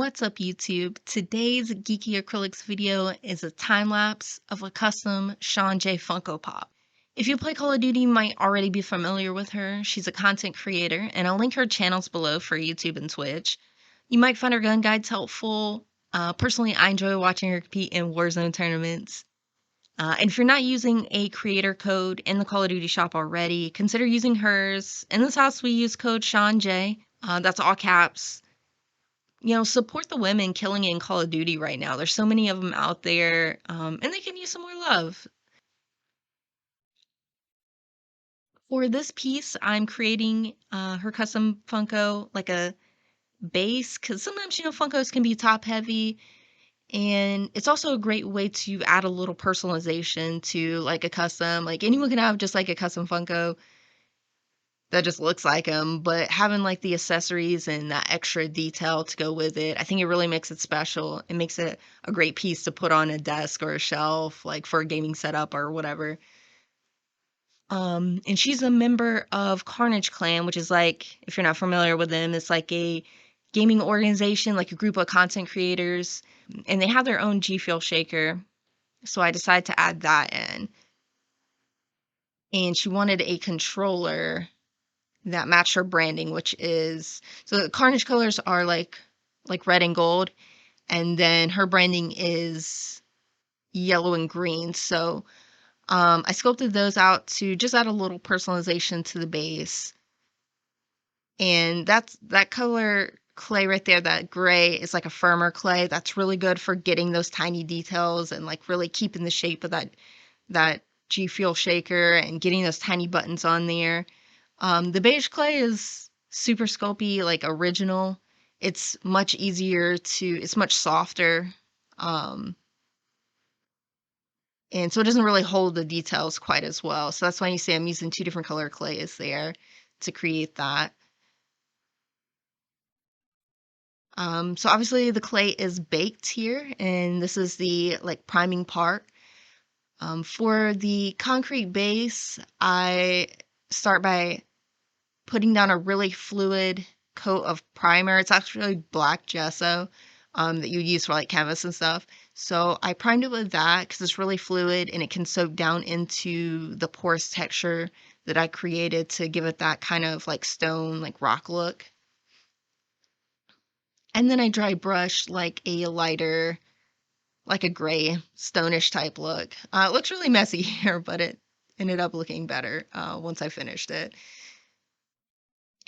What's up, YouTube? Today's Geeky Acrylics video is a time-lapse of a custom ShawnJ Funko Pop. If you play Call of Duty, you might already be familiar with her. She's a content creator, and I'll link her channels below for YouTube and Twitch. You might find her gun guides helpful. Personally, I enjoy watching her compete in Warzone tournaments. And if you're not using a creator code in the Call of Duty shop already, consider using hers. In this house, we use code ShawnJ. That's all caps. Support the women killing it in Call of Duty right now. There's so many of them out there, and they can use some more love. For this piece, I'm creating her custom Funko, like a base, because sometimes, Funkos can be top heavy, and it's also a great way to add a little personalization to, like, a custom. Like, anyone can have just, like, a custom Funko that just looks like them, but having like the accessories and that extra detail to go with it, I think it really makes it special. It makes it a great piece to put on a desk or a shelf, like for a gaming setup or whatever. And she's a member of Carnage Clan, which is like, if you're not familiar with them, it's like a gaming organization, like a group of content creators, and they have their own G Fuel shaker. So I decided to add that in. And she wanted a controller that match her branding, which is, so the Carnage colors are like red and gold, and then her branding is yellow and green. So I sculpted those out to just add a little personalization to the base. And that color clay right there, that gray, is like a firmer clay. That's really good for getting those tiny details and like really keeping the shape of that G Fuel shaker and getting those tiny buttons on there. The beige clay is super sculpty, like original. It's much easier it's much softer. And so it doesn't really hold the details quite as well. So that's why you see I'm using two different color clays there to create that. So obviously the clay is baked here, and this is the like priming part. For the concrete base, I start by putting down a really fluid coat of primer. It's actually black gesso that you use for like canvas and stuff. So I primed it with that because it's really fluid and it can soak down into the porous texture that I created to give it that kind of like stone, like rock look. And then I dry brush like a lighter, like a gray, stonish type look. It looks really messy here, but it ended up looking better once I finished it.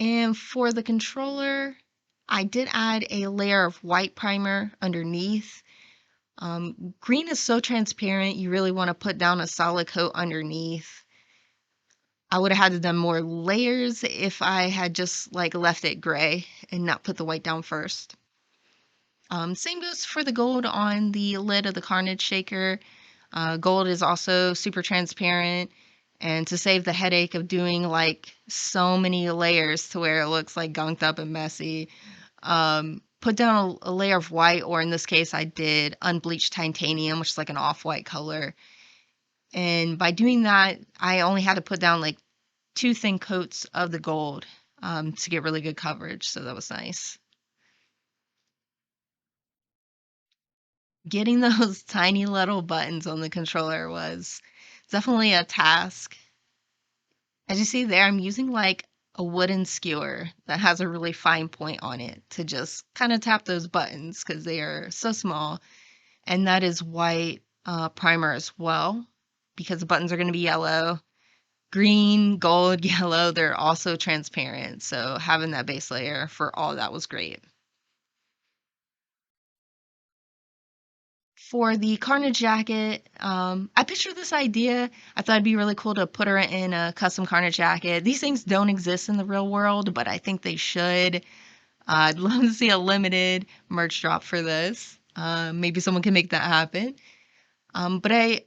And for the controller, I did add a layer of white primer underneath. Green is so transparent, you really want to put down a solid coat underneath. I would have had to done more layers if I had just like left it gray and not put the white down first. Same goes for the gold on the lid of the Carnage shaker. Gold is also super transparent. And to save the headache of doing like so many layers to where it looks like gunked up and messy, put down a layer of white, or in this case, I did unbleached titanium, which is like an off-white color. And by doing that, I only had to put down like 2 thin coats of the gold to get really good coverage. So that was nice. Getting those tiny little buttons on the controller was definitely a task. As you see there, I'm using like a wooden skewer that has a really fine point on it to just kind of tap those buttons because they are so small. And that is white primer as well, because the buttons are going to be yellow. Green, gold, yellow, they're also transparent. So having that base layer for all that was great. For the Carnage Jacket, I pictured this idea. I thought it'd be really cool to put her in a custom Carnage Jacket. These things don't exist in the real world, but I think they should. I'd love to see a limited merch drop for this. Maybe someone can make that happen. But I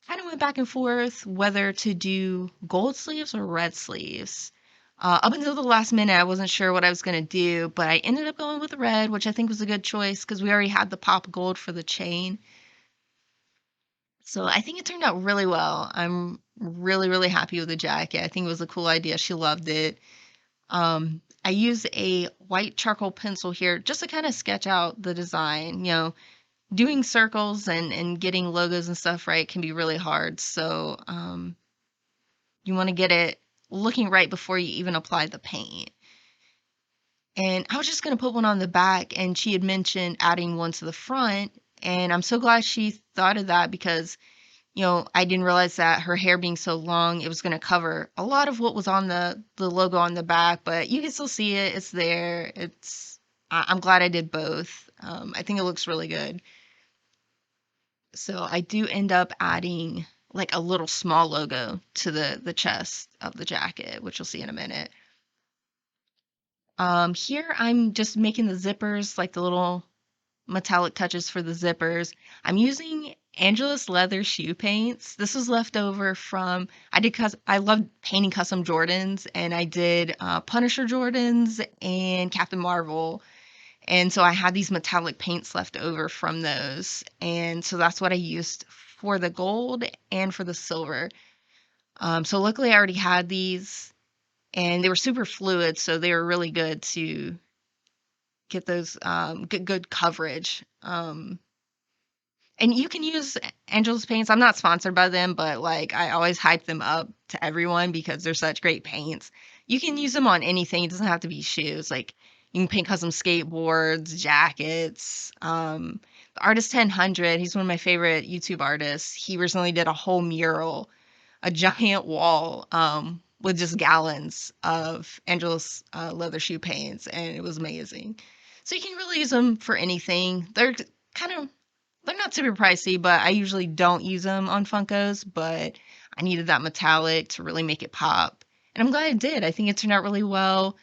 kind of went back and forth whether to do gold sleeves or red sleeves. Up until the last minute, I wasn't sure what I was going to do, but I ended up going with the red, which I think was a good choice because we already had the pop gold for the chain. So I think it turned out really well. I'm really, really happy with the jacket. I think it was a cool idea. She loved it. I use a white charcoal pencil here just to kind of sketch out the design. Doing circles and getting logos and stuff right can be really hard. So you want to get it looking right before you even apply the paint. And I was just going to put one on the back, and she had mentioned adding one to the front. And I'm so glad she thought of that because, I didn't realize that her hair being so long, it was going to cover a lot of what was on the logo on the back, but you can still see it. It's there. I'm glad I did both. I think it looks really good. So I do end up adding like a little small logo to the chest of the jacket, which you'll see in a minute. Here I'm just making the zippers, like the little metallic touches for the zippers. I'm using Angelus leather shoe paints. This was left over from I love painting custom Jordans, and I did Punisher Jordans and Captain Marvel. And so I had these metallic paints left over from those. And so that's what I used for the gold and for the silver. So luckily I already had these, and they were super fluid, so they were really good to get those good coverage. And you can use Angelus paints. I'm not sponsored by them, but like I always hype them up to everyone because they're such great paints. You can use them on anything. It doesn't have to be shoes. Like you can paint custom skateboards, jackets. The artist 1000, he's one of my favorite YouTube artists. He recently did a whole mural, a giant wall, with just gallons of Angelus leather shoe paints, and it was amazing. So you can really use them for anything. Kind of they're not super pricey, but I usually don't use them on Funkos, but I needed that metallic to really make it pop. And I'm glad I did. I think it turned out really well.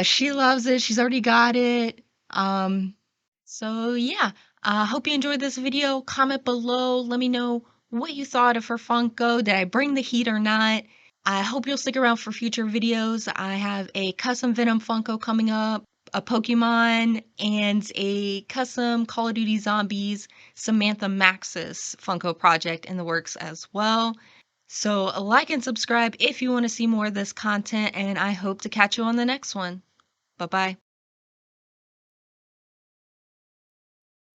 She loves it. She's already got it. So yeah, hope you enjoyed this video. Comment below. Let me know what you thought of her Funko. Did I bring the heat or not? I hope you'll stick around for future videos. I have a custom Venom Funko coming up, a Pokemon, and a custom Call of Duty Zombies Samantha Maxis Funko project in the works as well. So like and subscribe if you want to see more of this content, and I hope to catch you on the next one. Bye-bye.